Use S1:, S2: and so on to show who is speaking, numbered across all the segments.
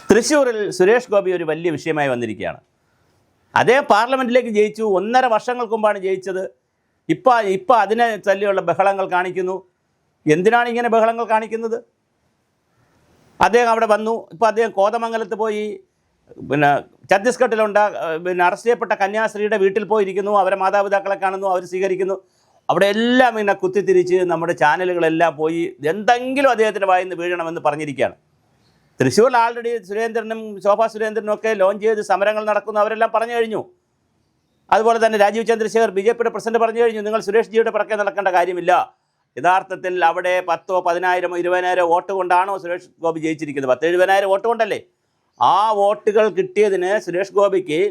S1: തൃശ്ശൂരിൽ സുരേഷ് ഗോപി ഒരു വലിയ വിഷയമായി വന്നിരിക്കുകയാണ്. അദ്ദേഹം പാർലമെൻറ്റിലേക്ക് ജയിച്ചു. 1.5 വർഷങ്ങൾക്ക് മുമ്പാണ് ജയിച്ചത്. ഇപ്പോൾ അതിനെ തല്ലിയുള്ള ബഹളങ്ങൾ കാണിക്കുന്നു. എന്തിനാണ് ഇങ്ങനെ ബഹളങ്ങൾ കാണിക്കുന്നത്? അദ്ദേഹം അവിടെ വന്നു. ഇപ്പോൾ അദ്ദേഹം കോതമംഗലത്ത് പോയി, ഛത്തീസ്ഗഡിലുണ്ട്, അറസ്റ്റ് ചെയ്യപ്പെട്ട കന്യാസ്ത്രീയുടെ വീട്ടിൽ പോയിരിക്കുന്നു. അവരെ മാതാപിതാക്കളെ കാണുന്നു, അവർ സ്വീകരിക്കുന്നു. അവിടെ എല്ലാം ഇങ്ങനെ കുത്തിത്തിരിച്ച് നമ്മുടെ ചാനലുകളെല്ലാം പോയി എന്തെങ്കിലും അദ്ദേഹത്തിൻ്റെ വായിൽ നിന്ന് വീഴണമെന്ന് പറഞ്ഞിരിക്കുകയാണ്. തൃശ്ശൂരിൽ ആൾറെഡി സുരേന്ദ്രനും ശോഭാ സുരേന്ദ്രനും ഒക്കെ ലോഞ്ച് ചെയ്ത് സമരങ്ങൾ നടക്കുന്നു, അവരെല്ലാം പറഞ്ഞു കഴിഞ്ഞു. അതുപോലെ തന്നെ രാജീവ് ചന്ദ്രശേഖർ BJPയുടെ പ്രസിഡന്റ് പറഞ്ഞു കഴിഞ്ഞു, നിങ്ങൾ സുരേഷ് ജിയുടെ പിറകെ നടക്കേണ്ട കാര്യമില്ല. യഥാർത്ഥത്തിൽ അവിടെ 10,000, 10,000, 20,000 വോട്ട് കൊണ്ടാണോ സുരേഷ് ഗോപി ജയിച്ചിരിക്കുന്നത്? 10,000-70,000 വോട്ട് കൊണ്ടല്ലേ? ആ വോട്ടുകൾ കിട്ടിയതിന് സുരേഷ് ഗോപിക്ക്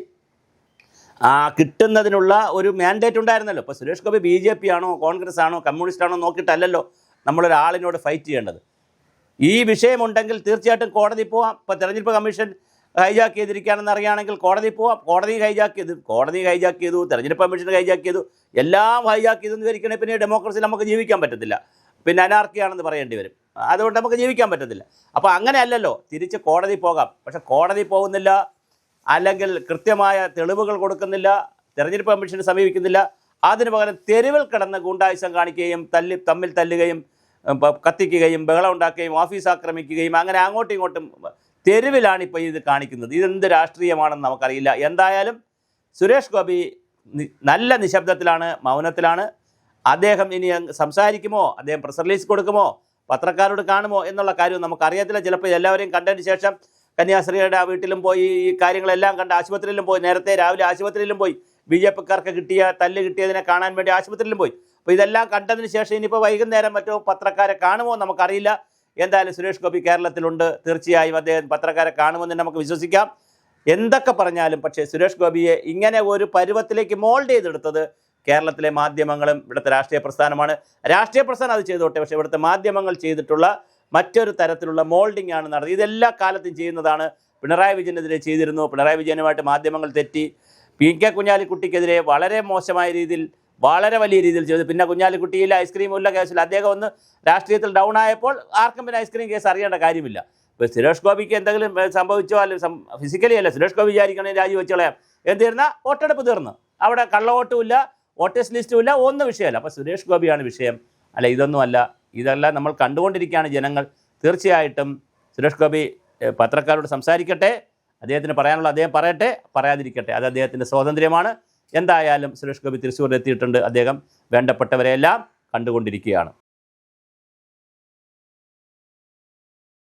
S1: കിട്ടുന്നതിനുള്ള ഒരു മാൻഡേറ്റ് ഉണ്ടായിരുന്നല്ലോ. ഇപ്പോൾ സുരേഷ് ഗോപി BJP ആണോ കോൺഗ്രസ് ആണോ കമ്മ്യൂണിസ്റ്റ് ആണോ നോക്കിയിട്ടല്ലല്ലോ നമ്മളൊരാളിനോട് ഫൈറ്റ് ചെയ്യേണ്ടത്. ഈ വിഷയമുണ്ടെങ്കിൽ തീർച്ചയായിട്ടും കോടതി പോവാം. ഇപ്പോൾ തെരഞ്ഞെടുപ്പ് കമ്മീഷൻ ഹൈജാക്ക് ചെയ്തിരിക്കുകയാണെന്ന് അറിയുകയാണെങ്കിൽ കോടതി പോവാം. കോടതി ഹൈജാക്ക് ചെയ്തു, തെരഞ്ഞെടുപ്പ് കമ്മീഷൻ ഹൈജാക്ക് ചെയ്തു, എല്ലാം ഹൈജാക്ക് ചെയ്തെന്ന് വിചാരിക്കണേ പിന്നെ ഡെമോക്രസിയിൽ നമുക്ക് ജീവിക്കാൻ പറ്റത്തില്ല. പിന്നെ അനാർക്കിയാണെന്ന് പറയേണ്ടി വരും. അതുകൊണ്ട് നമുക്ക് ജീവിക്കാൻ പറ്റത്തില്ല. അപ്പോൾ അങ്ങനെയല്ലല്ലോ, തിരിച്ച് കോടതി പോകാം. പക്ഷേ കോടതി പോകുന്നില്ല, അല്ലെങ്കിൽ കൃത്യമായ തെളിവുകൾ കൊടുക്കുന്നില്ല, തെരഞ്ഞെടുപ്പ് കമ്മീഷനെ സമീപിക്കുന്നില്ല. അതിന് പകരം തെരുവിൽ കിടന്ന് ഗൂണ്ടായുസം കാണിക്കുകയും തമ്മിൽ തല്ലുകയും കത്തിക്കുകയും ബഹളം ഉണ്ടാക്കുകയും ഓഫീസ് ആക്രമിക്കുകയും അങ്ങനെ അങ്ങോട്ടും ഇങ്ങോട്ടും തെരുവിലാണ് ഇപ്പോൾ ഇത് കാണിക്കുന്നത്. ഇതെന്ത് രാഷ്ട്രീയമാണെന്ന് നമുക്കറിയില്ല. എന്തായാലും സുരേഷ് ഗോപി നല്ല നിശബ്ദത്തിലാണ്, മൗനത്തിലാണ്. അദ്ദേഹം ഇനി സംസാരിക്കുമോ, അദ്ദേഹം പ്രസ് റിലീസ് കൊടുക്കുമോ, പത്രക്കാരോട് കാണുമോ എന്നുള്ള കാര്യം നമുക്കറിയത്തില്ല. ചിലപ്പോൾ എല്ലാവരെയും കണ്ടതിന് ശേഷം കന്യാസ്ത്രീയുടെ വീട്ടിലും പോയി ഈ കാര്യങ്ങളെല്ലാം കണ്ട് ആശുപത്രിയിലും പോയി, നേരത്തെ രാവിലെ ആശുപത്രിയിലും പോയി, BJPക്കാർക്ക് തല്ല് കിട്ടിയതിനെ കാണാൻ വേണ്ടി ആശുപത്രിയിലും പോയി. അപ്പോൾ ഇതെല്ലാം കണ്ടതിന് ശേഷം ഇനിയിപ്പോൾ വൈകുന്നേരം മറ്റോ പത്രക്കാരെ കാണുമോ നമുക്കറിയില്ല. എന്തായാലും സുരേഷ് ഗോപി കേരളത്തിലുണ്ട്. തീർച്ചയായും അദ്ദേഹം പത്രക്കാരെ കാണുമെന്ന് നമുക്ക് വിശ്വസിക്കാം. എന്തൊക്കെ പറഞ്ഞാലും പക്ഷേ സുരേഷ് ഗോപിയെ ഇങ്ങനെ ഒരു പരുവത്തിലേക്ക് മോൾഡ് ചെയ്തെടുത്തത് കേരളത്തിലെ മാധ്യമങ്ങളും ഇവിടുത്തെ രാഷ്ട്രീയ പ്രസ്ഥാനമാണ്. രാഷ്ട്രീയ പ്രസ്ഥാനം അത് ചെയ്തോട്ടെ, പക്ഷേ ഇവിടുത്തെ മാധ്യമങ്ങൾ ചെയ്തിട്ടുള്ള മറ്റൊരു തരത്തിലുള്ള മോൾഡിംഗ് ആണ് നടന്നത്. ഇതെല്ലാ കാലത്തും ചെയ്യുന്നതാണ്. പിണറായി വിജയനെതിരെ ചെയ്തിരുന്നു. പിണറായി വിജയനുമായിട്ട് മാധ്യമങ്ങൾ തെറ്റി. PK കുഞ്ഞാലിക്കുട്ടിക്കെതിരെ വളരെ മോശമായ രീതിയിൽ, വളരെ വലിയ രീതിയിൽ ചെയ്തു. പിന്നെ കുഞ്ഞാലിക്കുട്ടിയില്ല, ഐസ്ക്രീമുള്ള കേസിൽ അദ്ദേഹം ഒന്ന് രാഷ്ട്രീയത്തിൽ ഡൗൺ ആയപ്പോൾ ആർക്കും പിന്നെ ഐസ്ക്രീം കേസ് അറിയേണ്ട കാര്യമില്ല. ഇപ്പോൾ സുരേഷ് ഗോപിക്ക് എന്തെങ്കിലും സംഭവിച്ചോ, അല്ലെങ്കിൽ ഫിസിക്കലി അല്ല, സുരേഷ് ഗോപി വിചാരിക്കണമെങ്കിൽ രാജിവെച്ച് കളയാം. എന്തിരുന്നാൽ വോട്ടെടുപ്പ് തീർന്നു, അവിടെ കള്ളവോട്ടുമില്ല, വോട്ടേഴ്സ് ലിസ്റ്റുമില്ല, ഒന്നും വിഷയമല്ല. അപ്പോൾ സുരേഷ് ഗോപിയാണ് വിഷയം, അല്ല ഇതൊന്നുമല്ല. ഇതെല്ലാം നമ്മൾ കണ്ടുകൊണ്ടിരിക്കുകയാണ് ജനങ്ങൾ. തീർച്ചയായിട്ടും സുരേഷ് ഗോപി പത്രക്കാരോട് സംസാരിക്കട്ടെ, അദ്ദേഹത്തിന് പറയാനുള്ള അദ്ദേഹം പറയട്ടെ, പറയാതിരിക്കട്ടെ, അത് അദ്ദേഹത്തിൻ്റെ സ്വാതന്ത്ര്യമാണ്. എന്തായാലും സുരേഷ് ഗോപി തൃശ്ശൂരിൽ എത്തിയിട്ടുണ്ട്. അദ്ദേഹം വേണ്ടപ്പെട്ടവരെയെല്ലാം കണ്ടുകൊണ്ടിരിക്കുകയാണ്.